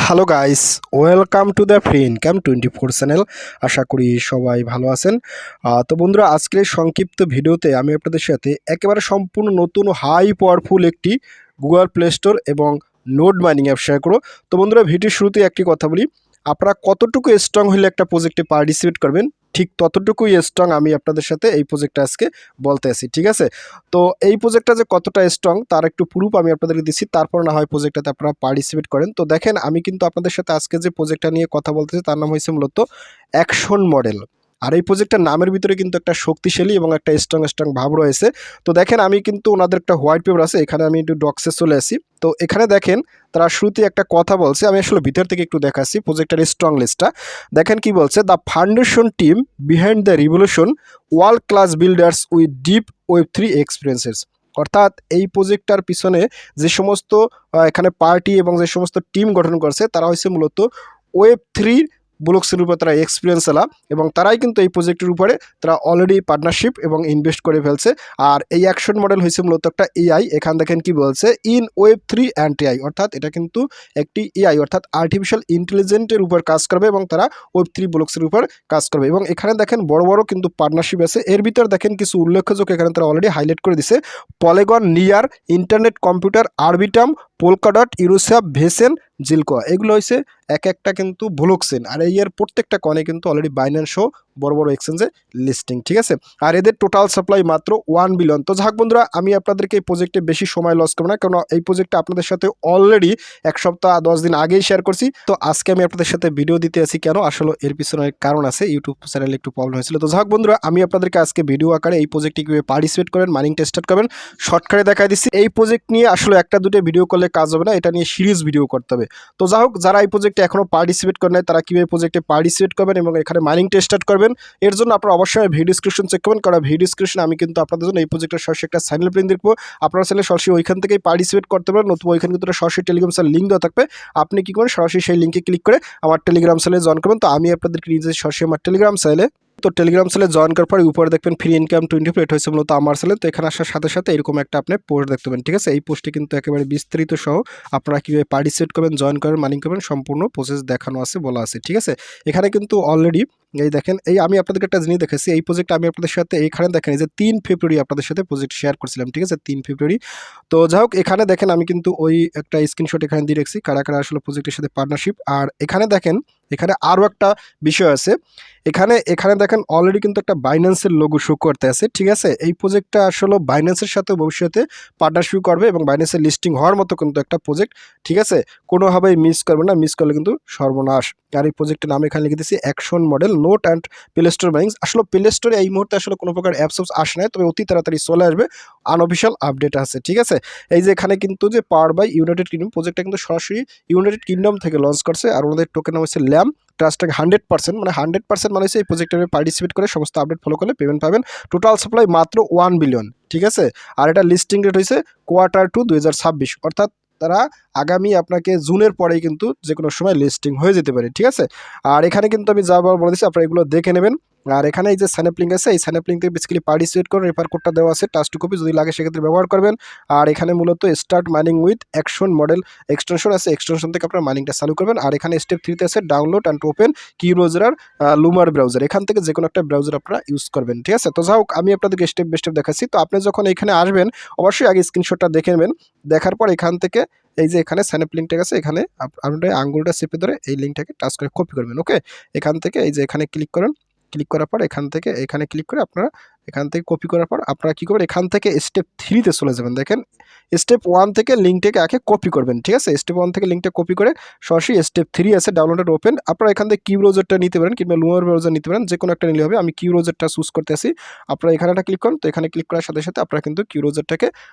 Hello guys, welcome to the free income 24 channel. আশা করি সবাই ভালো আছেন। তো বন্ধুরা, আজকের এই সংক্ষিপ্ত ভিডিওতে আমি আপনাদের সাথে একেবারে সম্পূর্ণ নতুন হাই পাওয়ারফুল একটি গুগল প্লে স্টোর এবং নোড মাইনিং অ্যাপ শেয়ার করো। তো বন্ধুরা, ভিডিওর শুরুতে একটি কথা বলি, আপনারা কতটুকু স্ট্রং হলে একটা প্রজেক্টে পার্টিসিপেট করবেন, ঠিক ততটুকুই স্ট্রং আমি আপনাদের সাথে এই প্রজেক্টটা আজকে বলতে আসি। ঠিক আছে, তো এই প্রজেক্টটা যে কতটা স্ট্রং তার একটু প্রুফ আমি আপনাদেরকে দিচ্ছি, তারপর না হয় প্রজেক্টটাতে আপনারা পার্টিসিপেট করেন। তো দেখেন, আমি কিন্তু আপনাদের সাথে আজকে যে প্রজেক্টটা নিয়ে কথা বলতেছি তার নাম হয়েছে মূলত অ্যাকশন মডেল। আর এই প্রজেক্টটার নামের ভিতরে কিন্তু একটা শক্তিশালী এবং একটা স্ট্রং ভাব রয়েছে। তো দেখেন, আমি কিন্তু ওনাদের একটা হোয়াইট পেপার আছে, এখানে আমি একটু ডক্সে চলে আসি। তো এখানে দেখেন, তারা শুরুতে একটা কথা বলছে, আমি আসলে ভিতর থেকে একটু দেখাচ্ছি প্রজেক্টের স্ট্রং লিস্টটা। দেখেন কি বলছে, the foundation team behind the revolution, world class builders with deep ওয়েব3 এক্সপিরিয়েন্সেস। অর্থাৎ এই প্রজেক্টটার পিছনে যে সমস্ত এখানে পার্টি এবং যে সমস্ত টিম গঠন করছে তারা হচ্ছে মূলত ওয়েব3 ব্লকসের উপর তারা এক্সপিরিয়েন্স এলা, এবং তারাই কিন্তু এই প্রজেক্টের উপরে তারা অলরেডি পার্টনারশিপ এবং ইনভেস্ট করে ফেলছে। আর এই অ্যাকশন মডেল হয়েছে মূলত একটা এআই। এখান দেখেন কি বলছে, ইন ওয়েব3 অ্যান্ড এআই, অর্থাৎ এটা কিন্তু একটি এআই অর্থাৎ আর্টিফিশিয়াল ইন্টেলিজেন্টের উপর কাজ করবে এবং তারা ওয়েব3 ব্লকসের উপর কাজ করবে। এবং এখানে দেখেন বড় বড় কিন্তু পার্টনারশিপ আছে। এর ভিতর দেখেন কিছু উল্লেখযোগ্য এখানে তারা অলরেডি হাইলাইট করে দিছে, Polygon, Near, Internet Computer, Arbitrum, Polkadot, ইউরোস্যাপ, ভেসেন, জিলকো। এগুলো হচ্ছে এক একটা কিন্তু ব্লকচেন, আর এর প্রত্যেকটা কয়েনে কিন্তু অলরেডি বাইন্যান্স সহ বড় বড় এক্সচেঞ্জে লিস্টিং। ঠিক আছে, আর এদের টোটাল সাপ্লাই মাত্র 1 বিলিয়ন। তো যাক বন্ধুরা, আমি আপনাদেরকে এই প্রজেক্টে বেশি সময় লস করবো না, কারণ এই প্রজেক্টটা আপনাদের সাথে অলরেডি 1 সপ্তাহ 10 দিন আগেই শেয়ার করছি। তো আজকে আমি আপনাদের সাথে ভিডিও দিতে আসি কেন, আসলে এর পিছনে অনেক কারণ আছে, ইউটিউব চ্যানেলে একটু প্রবলেম হয়েছিল। তো যাক বন্ধুরা, আমি আপনাদেরকে আজকে ভিডিও আকারে এই প্রজেক্টে কীভাবে পার্টিসিপেট করেন, মাইনিং টেস্ট করবেন শর্টকাটে দেখাই দিচ্ছি। এই প্রজেক্ট নিয়ে আসলে একটা দুটো ভিডিও করলে কাজ হবে না, এটা নিয়ে সিরিজ ভিডিও করতে হবে। তো যাই হোক, যারা এই প্রজেক্টে এখনও পার্টিসিপেট করেন নাই তারা কীভাবে প্রজেক্টে পার্টিসিপেট করবেন এবং এখানে মাইনিং টেস্ট করবেন, এর জন্য আপনারা অবশ্যই ভিডিও ডিসক্রিপশন চেক করবেন, কারণ ভিডিও ডিসক্রিপশনে আমি কিন্তু আপনাদের জন্য এই প্রজেক্টের সরাসরি একটা চ্যানেল লিঙ্ক দেখবো। আপনারা চাইলে সরাসরি ওইখান থেকেই পার্টিসিপেট করতে পারেন, নতুবা ওইখানে কিন্তু সরাসরি টেলিগ্রাম চ্যানেল লিঙ্ক দেওয়া থাকবে। আপনি কী করেন, সরাসরি সেই লিঙ্কে ক্লিক করে আমার টেলিগ্রাম চ্যানেলে জয়েন করবেন। তো আমি আপনাদেরকে নিজে সরাসরি আমার টেলিগ্রাম চ্যানেলে, তো টেলিগ্রাম চ্যানেলে জয়েন করার পরে উপরে দেখবেন ফ্রি ইনকাম 24, এটা হচ্ছে মূলত আমার চ্যানেল। তো এখানে আসার সাথে সাথে এরকম একটা আপনি পোস্ট দেখতে পাবেন। ঠিক আছে, এই পোস্টে কিন্তু একেবারে বিস্তারিত সহ আপনারা কীভাবে পার্টিসিপেট করবেন, জয়েন করবেন, মাইনিং করবেন সম্পূর্ণ প্রসেস দেখানো আছে, বলা আছে। ঠিক আছে, এখানে কিন্তু অলরেডি এই দেখেন, এই আমি আপনাদেরকে একটা জিনিস দেখেছি, এই প্রজেক্ট আমি আপনাদের সাথে এইখানে দেখেন এই যে 3 ফেব্রুয়ারি আপনাদের সাথে প্রজেক্ট শেয়ার করছিলাম। ঠিক আছে, 3 ফেব্রুয়ারি। তো যাই হোক, এখানে দেখেন আমি কিন্তু ওই একটা স্ক্রিনশট এখানে দিয়ে রেখেছি কারা কারা আসলে প্রজেক্টের সাথে পার্টনারশিপ। আর এখানে দেখেন, এখানে আরও একটা বিষয় আছে, এখানে দেখেন অলরেডি কিন্তু একটা বাইন্যান্সের লোগো শো করতে আছে। ঠিক আছে, এই প্রজেক্টটা আসলে বাইন্যান্সের সাথে ভবিষ্যতে পার্টনারশিপ করবে এবং বাইন্যান্সের লিস্টিং হওয়ার মতো কিন্তু একটা প্রজেক্ট। ঠিক আছে, কোনোভাবেই মিস করবে না, মিস করলে কিন্তু সর্বনাশ। আর এই প্রজেক্টের নাম এখানে লিখে দিচ্ছি action model, note and play store mining. আসলে প্লে স্টোরে এই মুহূর্তে আসলে কোনো প্রকার অ্যাপস আসে নাই, তবে অতি তাড়াতাড়ি চলে আসবে, আনঅফিসিয়াল আপডেট আছে। ঠিক আছে, এই যে এখানে কিন্তু যে পাওয়ার বাই ইউনাইটেড কিংডম, প্রজেক্টটা কিন্তু সরাসরি ইউনাইটেড কিংডম থেকে লঞ্চ করছে। আর ওনাদের টোকেন নাম হচ্ছে ল্যাম, ট্রাস্টটাকে 100%, মানে 100% মানে হচ্ছে এই প্রজেক্টে পার্টিসিপেট করে সমস্ত আপডেট ফলো করলে পেমেন্ট পাবেন। টোটাল সাপ্লাই মাত্র 1 বিলিয়ন। ঠিক আছে, আর এটা লিস্টিং রেট হয়েছে Q2 2026, অর্থাৎ তারা আগামী আপনাকে জুনের পরেই কিন্তু যে কোনো সময় লিস্টিং হয়ে যেতে পারে। ঠিক আছে, আর এখানে কিন্তু আমি যা বলে দিচ্ছি আপনারা এগুলো দেখে নেবেন। আর এখানে এই যে স্যানেপ লিঙ্ক আছে, এই স্যানেপ লিঙ্ক থেকে বেসিক্যালি পার্টিসিপেট করে রেফার কোডটা দেওয়া আছে, টাচ টু কপি যদি লাগে সেক্ষেত্রে ব্যবহার করবেন। আর এখানে মূলত start mining with action model extension আছে, এক্সটেনশন থেকে আপনারা মাইনিংটা চালু করবেন। আর এখানে স্টেপ 3তে আছে ডাউনলোড অ্যান্ড ওপেন কি ব্রাউজার আর লুমার ব্রাউজার, এখান থেকে যে কোনো একটা ব্রাউজার আপনারা ইউজ করবেন। ঠিক আছে, তো যাই হোক, আমি আপনাদেরকে স্টেপ বাই স্টেপ দেখাচ্ছি। তো আপনি যখন এখানে আসবেন অবশ্যই আগে স্ক্রিনশটটা দেখে নেবেন, দেখার পর এখান থেকে এই যে এখানে স্যানেপ লিঙ্কটা আছে, এখানে আপনার আঙ্গুলটা চেপে ধরে এই লিঙ্কটাকে টাচ করে কপি করবেন। ওকে, এখান থেকে এই যে এখানে ক্লিক করেন, ক্লিক করার পর এখান থেকে এখানে ক্লিক করে আপনারা এখান থেকে কপি করার পর আপনারা কী করবেন, এখান থেকে স্টেপ 3তে চলে যাবেন। দেখেন, স্টেপ 1 থেকে লিঙ্কটাকে আগে কপি করবেন। ঠিক আছে, স্টেপ 1 থেকে লিঙ্কটা কপি করে সরাসরি স্টেপ 3 আছে ডাউনলোডেড ওপেন, আপনারা এখান থেকে কিউ ব্রাউজারটা নিতে পারেন কিংবা লুমার ব্রাউজার নিতে পারেন, যে কোনো একটা নিলে হবে। আমি কিউ ব্রাউজারটা চুজ করতে আসি, আপনারা এখানে একটা ক্লিক করুন। তো এখানে ক্লিক করার সাথে সাথে আপনারা কিন্তু কিউ ব্রাউজারটাকে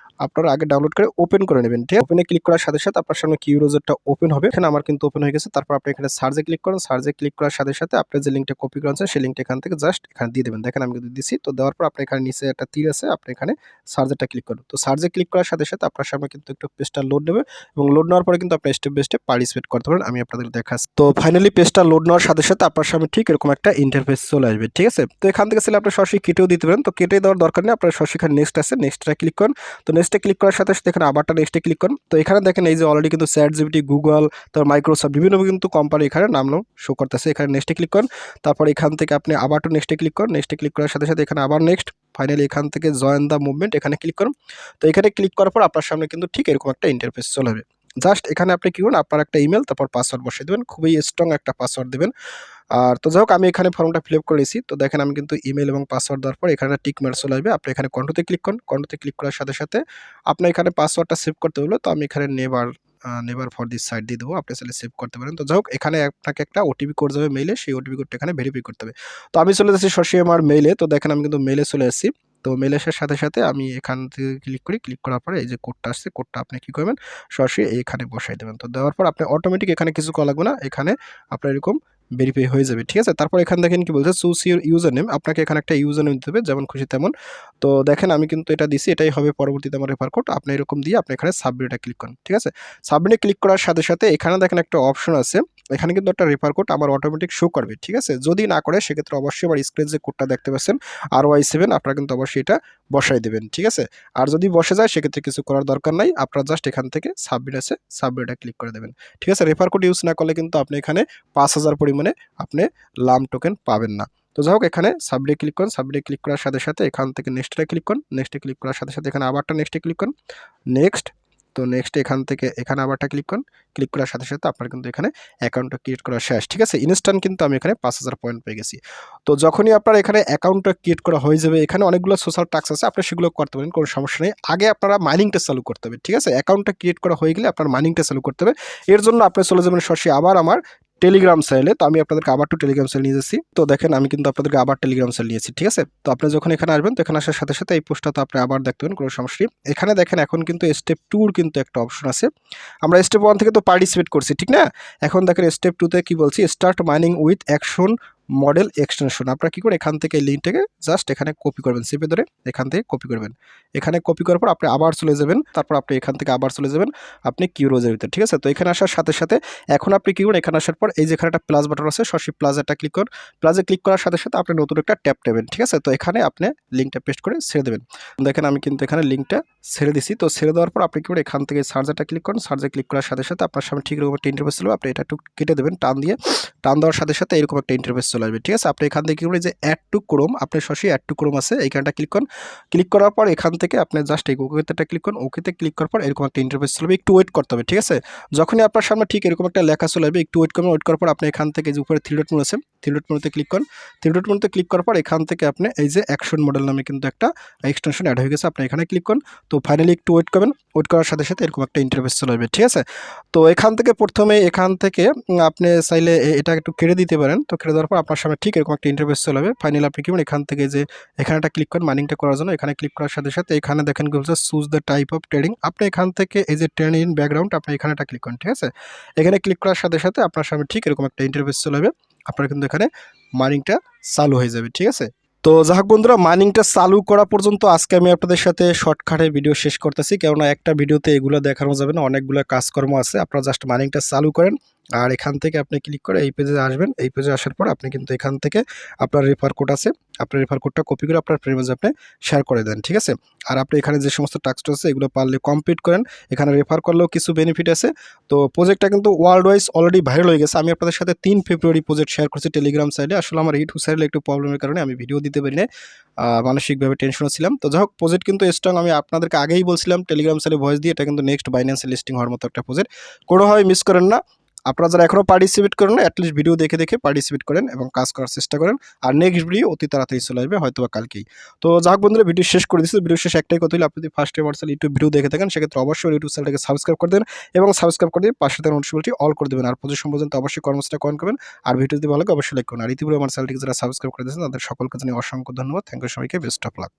আপনারা আগে ডাউনলোড করে ওপেন করে নেবেন। ঠিক আছে, ওপেনে ক্লিক করার সাথে সাথে আপনার সামনে কিউ ব্রাউজারটা ওপেন হবে। এখানে আমার কিন্তু ওপেন হয়ে গেছে। তারপর আপনি এখানে সার্চে ক্লিক করেন, সার্চে ক্লিক করার সাথে সাথে আপনি যে লিঙ্কটা কপি করেছেন সেই লিঙ্কটা এখান থেকে জাস্ট এখানে দিয়ে দেবেন। দেখেন আমি কিন্তু দিচ্ছি। তো দেওয়ার পর পর আপনি এখানে নিচে একটা তীর আছে, আপনি এখানে সার্চটা ক্লিক করুন। তো সার্চে ক্লিক করার সাথে সাথে আপনার সামনে কিন্তু একটু পেজটা লোড নেবে এবং লোড নেওয়ার পরে কিন্তু আপনি স্টেপ বাই স্টেপ পার্টিসিপেট করতে পারেন। আমি আপনাদের দেখাচ্ছি। তো ফাইনালি পেজটা লোড নেওয়ার সাথে সাথে আপনার সামনে ঠিক এরকম একটা ইন্টারফেস চলে আসবে, ঠিক আছে? তো এখান থেকে আপনি সরাসরি কেটেও দিতে পারেন। তো কেটে দেওয়ার দরকার নেই, আপনার সরাসরি এখানে নেক্সট আছে, নেক্সটটা ক্লিক করুন। তো নেক্সটে ক্লিক করার সাথে সাথে এখানে আবারটা নেক্সটে ক্লিক করুন। তো এখানে দেখেন এই যে অলরেডি কিন্তু ChatGPT, গুগল, তারপর মাইক্রোসফট বিভিন্ন কিন্তু কোম্পানি এখানে নাম শো করতেছে। এখানে নেক্সটে ক্লিক করুন। তারপর এখান থেকে আপনি আবারটা নেক্সটে ক্লিক করুন। নেক্সটে ক্লিক করার সাথে সাথে এখানে আবার নেক্সট, ফাইনালি এখান থেকে জয়েন দ্য মুভমেন্ট এখানে ক্লিক করুন। তো এখানে ক্লিক করার পর আপনার সামনে কিন্তু ঠিক এরকম একটা ইন্টারফেস চলে আসবে। জাস্ট এখানে আপনি কি করুন, আপনার একটা ইমেল তারপর পাসওয়ার্ড বসিয়ে দেবেন, খুবই স্ট্রং একটা পাসওয়ার্ড দেবেন। আর তো যাই হোক আমি এখানে ফর্মটা ফিল আপ করে নিয়েছি। তো দেখেন আমি কিন্তু ইমেল এবং পাসওয়ার্ড দেওয়ার পর এখানে টিক মার্ক চলে আসবে। আপনি এখানে কন্টিনিউতে ক্লিক করুন। কন্টিনিউতে ক্লিক করার সাথে সাথে আপনার এখানে পাসওয়ার্ডটা সেভ করতে হলো। তো আমি এখানে নেভার ফর দিস সাইট দিয়ে দেবো। আপনি চাইলে সেভ করতে পারেন। তো যাই হোক এখানে আপনাকে একটা ওটিপি কোড যাবে মেইলে, সেই ওটিপি কোডটা এখানে ভেরিফাই করতে হবে। তো আমি চলে যাচ্ছি সরাসরি আমার মেইলে। তো দেখেন আমি কিন্তু মেইলে চলে এসেছি। তো মেইলে আসার সাথে সাথে আমি এখান থেকে ক্লিক করি। ক্লিক করার পরে এই যে কোডটা আসছে, কোডটা আপনি কি করবেন, সরাসরি এখানে বসাই দেবেন। তো দেওয়ার পর আপনি অটোমেটিক এখানে কিছু করা লাগবে না, এখানে আপনার এরকম ভেরিফাই হয়ে যাবে, ঠিক আছে? তারপর এখানে দেখেন কি বলছে, চুজ ইউর ইউজার নেম। আপনাকে এখানে একটা ইউজার নেম দিতে হবে, যেমন খুশি তেমন। তো দেখেন আমি কিন্তু এটা দিছি, এটাই হবে পরবর্তীতে আমার রেফার কোড। আপনি এরকম দিয়ে আপনি এখানে সাবমিটে ক্লিক করুন, ঠিক আছে? সাবমিটে ক্লিক করার সাথে সাথে এখানে দেখেন একটা অপশন আছে, এখানে কিন্তু একটা রেফার কোড আমার অটোমেটিক শো করবে, ঠিক আছে? যদি না করে সেক্ষেত্রে অবশ্যই আমার স্ক্রিনে যে কোডটা দেখতে পাচ্ছেন RY7, আপনারা কিন্তু অবশ্যই এটা বসাই দেবেন, ঠিক আছে? আর যদি বসে যায় সেক্ষেত্রে কিছু করার দরকার নাই, আপনারা জাস্ট এখান থেকে সাবমিট আছে, সাবমিটে ক্লিক করে দেবেন, ঠিক আছে? রেফার কোড ইউজ না করলে কিন্তু আপনি এখানে 5000 পরিমাণে আপনি লাম টোকেন পাবেন না। তো যাই হোক এখানে সাবমিটে ক্লিক করুন। সাবমিটে ক্লিক করার সাথে সাথে এখান থেকে নেক্সটে ক্লিক করুন। নেক্সটে ক্লিক করার সাথে সাথে এখানে আবারটা নেক্সটে ক্লিক করুন। নেক্সট, তো নেক্সট এখান থেকে এখানে আবারটা ক্লিক করুন। ক্লিক করার সাথে সাথে আপনার কিন্তু এখানে অ্যাকাউন্টটা ক্রিয়েট করা শেষ, ঠিক আছে? ইনস্ট্যান্ট কিন্তু আমি এখানে 5000 পয়েন্ট পেয়ে গেছি। তো যখনই আপনার এখানে অ্যাকাউন্টটা ক্রিয়েট করা হয়ে যাবে, এখানে অনেকগুলো সোশ্যাল টাস্ক আছে, আপনি সেগুলো করতে পারেন, কোনো সমস্যা নেই। আগে আপনারা মাইনিংটা চালু করতে হবে, ঠিক আছে? অ্যাকাউন্টটা ক্রিয়েট করা হয়ে গেলে আপনার মাইনিংটা চালু করতে হবে। এর জন্য আপনি চলে যাবেন সরাসরি আবার আমার টেলিগ্রাম চ্যানেলে। তো আমি আপনাদেরকে আবার টেলিগ্রাম চ্যানেল নিয়ে যাচ্ছি। তো দেখেন আমি কিন্তু আপনাদেরকে আবার টেলিগ্রাম চ্যানেল নিয়েছি, ঠিক আছে? তো আপনি যখন এখানে আসবেন, তো এখানে আসার সাথে সাথে এই পোস্টটা তো আপনি আবার দেখতে পাবেন, কোনো সমস্যা নেই। এখানে দেখেন এখন কিন্তু স্টেপ 2 কিন্তু একটা অপশন আছে। আমরা স্টেপ 1 থেকে তো পার্টিসিপেট করছি, ঠিক না? এখন দেখেন স্টেপ 2 তে কি বলছি, start mining with action model extension. আপনারা কি করে এখান থেকে এই লিঙ্কটাকে জাস্ট এখানে কপি করবেন, চেপে ধরে এখান থেকে কপি করবেন। এখানে কপি করার পর আপনি আবার চলে যাবেন, তারপর আপনি এখান থেকে আবার চলে যাবেন আপনি কিউরোজের ভিতরে, ঠিক আছে? তো এখানে আসার সাথে সাথে এখন আপনি কি করুন, এখানে আসার পর এই যে এখানে একটা প্লাস বাটন আছে, সরাসরি প্লাসটা ক্লিক করুন। প্লাসে ক্লিক করার সাথে সাথে আপনি নতুন একটা ট্যাব নেবেন, ঠিক আছে? তো এখানে আপনি লিঙ্কটা পেস্ট করে ছেড়ে দেবেন। দেখেন আমি কিন্তু এখানে লিঙ্কটা ছেড়ে দিছি। তো ছেড়ে দেওয়ার পর আপনি কি করুন, এখান থেকে সার্চটা ক্লিক করুন। সার্চে ক্লিক করার সাথে সাথে আপনার সামনে ঠিক এরকম একটা ইন্টারফেস চলে, আপনি এটা একটু কেটে দেবেন টান দিয়ে। টান দেওয়ার সাথে সাথে এরকম একটা ইন্টারফেস চলে আসবে, ঠিক আছে? আপনি এখান থেকে কি করবেন, যে অ্যাড টু ক্রোম, আপনি সরাসরি অ্যাড টু ক্রোম আছে এইখানটা ক্লিক করুন। ক্লিক করার পর এখান থেকে আপনি জাস্ট এই ওকেতে ক্লিক করুন। ওকেতে ক্লিক করার পর এরকম একটা ইন্টারফেস চলবে, একটু ওয়েট করতে হবে, ঠিক আছে? যখনই আপনার সামনে ঠিক এরকম একটা লেখা চলে আসবে, একটু ওয়েট করবেন। ওয়েট করার পর আপনি এখান থেকে যে উপরে থ্রি ডট মেনু আছে, থ্রি ডট মেনুতে ক্লিক করুন। থ্রি ডট মেনুতে ক্লিক করার পর এখান থেকে আপনি এই যে অ্যাকশন মডেল নামে কিন্তু একটা এক্সটেনশন অ্যাড হয়ে গেছে, আপনি এখানে ক্লিক করুন। তো ফাইনালি একটু ওয়েট করবেন। ওয়েট করার সাথে সাথে এরকম একটা ইন্টারফেস চলে আসবে, ঠিক আছে? তো এখান থেকে প্রথমে এখান থেকে আপনি চাইলে এটা একটু কেটে দিতে পারেন। তো কেটে দেওয়ার পর আপনার সামনে ঠিক এরকম একটা ইন্টারফেস চলে আসবে। ফাইনালি আপনি কি করবেন, এখান থেকে যে এখানে একটা ক্লিক করেন মাইনিংটা করার জন্য। এখানে ক্লিক করার সাথে সাথে এখানে দেখেন কি বলছে, choose the type of trading. আপনি এখান থেকে এই যে ট্রেন ইন ব্যাকগ্রাউন্ড, আপনি এখানে একটা ক্লিক করেন, ঠিক আছে? এখানে ক্লিক করার সাথে সাথে আপনার সামনে ঠিক এরকম একটা ইন্টারফেস চলে আসবে। আপনার কিন্তু এখানে মাইনিংটা চালু হয়ে যাবে, ঠিক আছে? তো যাই হোক বন্ধুরা, মাইনিংটা চালু করা পর্যন্ত আজকে আমি আপনাদের সাথে শর্টকাটে ভিডিও শেষ করতেছি, কেননা একটা ভিডিওতে এগুলো দেখানো যাবে না, অনেকগুলো কাজকর্ম আছে। আপনারা জাস্ট মাইনিংটা চালু করেন আর এখান থেকে আপনি ক্লিক করে এই পেজে আসবেন। এই পেজে আসার পর আপনি কিন্তু এখান থেকে আপনার রেফার কোড আছে, আপনার রেফার কোডটা কপি করে আপনার ফ্রেন্ডের মাঝে আপনি শেয়ার করে দেন, ঠিক আছে? আর আপনি এখানে যে সমস্ত টাস্কটা আছে এগুলো পারলে কমপ্লিট করেন। এখানে রেফার করলেও কিছু বেনিফিট আছে। তো প্রজেক্টটা কিন্তু ওয়ার্ল্ড ওয়াইজ অলরেডি ভাইরাল হয়ে গেছে। আমি আপনাদের সাথে 3 ফেব্রুয়ারি প্রজেক্ট শেয়ার করছি টেলিগ্রাম সাইডে। আসলে আমার ইউটিউব সাইডে একটু প্রবলেমের কারণে আমি ভিডিও দিতে পারি না, মানসিকভাবে টেনশনে ছিলাম। তো যাই হোক প্রজেক্ট কিন্তু স্ট্রং, আমি আপনাদেরকে আগেই বলছিলাম টেলিগ্রাম সাইডে ভয়েস দিয়ে, এটা কিন্তু নেক্সট বাইন্যান্সে লিস্টিং হওয়ার মতো একটা প্রজেক্ট, কোনোভাবে মিস করেন না। আপনারা যারা এখনও পার্টিসিপেট করেন না, অ্যাটলিস্ট ভিডিও দেখে দেখে পার্টিসিপেট করেন এবং কাজ করার চেষ্টা করেন। আর নেক্সট ভিডিও অতি তাড়াতাড়ি চলে আসবে, হয়তো বা কালকেই। তো যাক বন্ধুরা, ভিডিও শেষ করে দিচ্ছি। ভিডিও শেষ একটাই কথা হলো, আপনি যদি ফার্স্ট টাইম আমার ইউটিউব ভিডিও দেখে থাকেন সেক্ষেত্রে অবশ্যই ইউটিউব চ্যানেলটাকে সাবস্ক্রাইব করে দেন এবং সাবস্ক্রাইব করে দিয়ে পাশে থাকা নোটিফিকেশনটি অল করে দেবেন। আর প্রচুর পর্যন্ত অবশ্যই কর্মসূচিটা কমেন্ট করবেন। আর ভিডিও যদি ভালো লাগে অবশ্যই লাইক করুন। আর ইতিপূর্বে আমার চ্যানেলটিকে যারা সাবস্ক্রাইব করে দিয়েছেন তাদের সকলকে জানিয়ে অসংখ্য ধন্যবাদ। থ্যাংক ইউ, সবাইকে বেস্ট অফ লাক।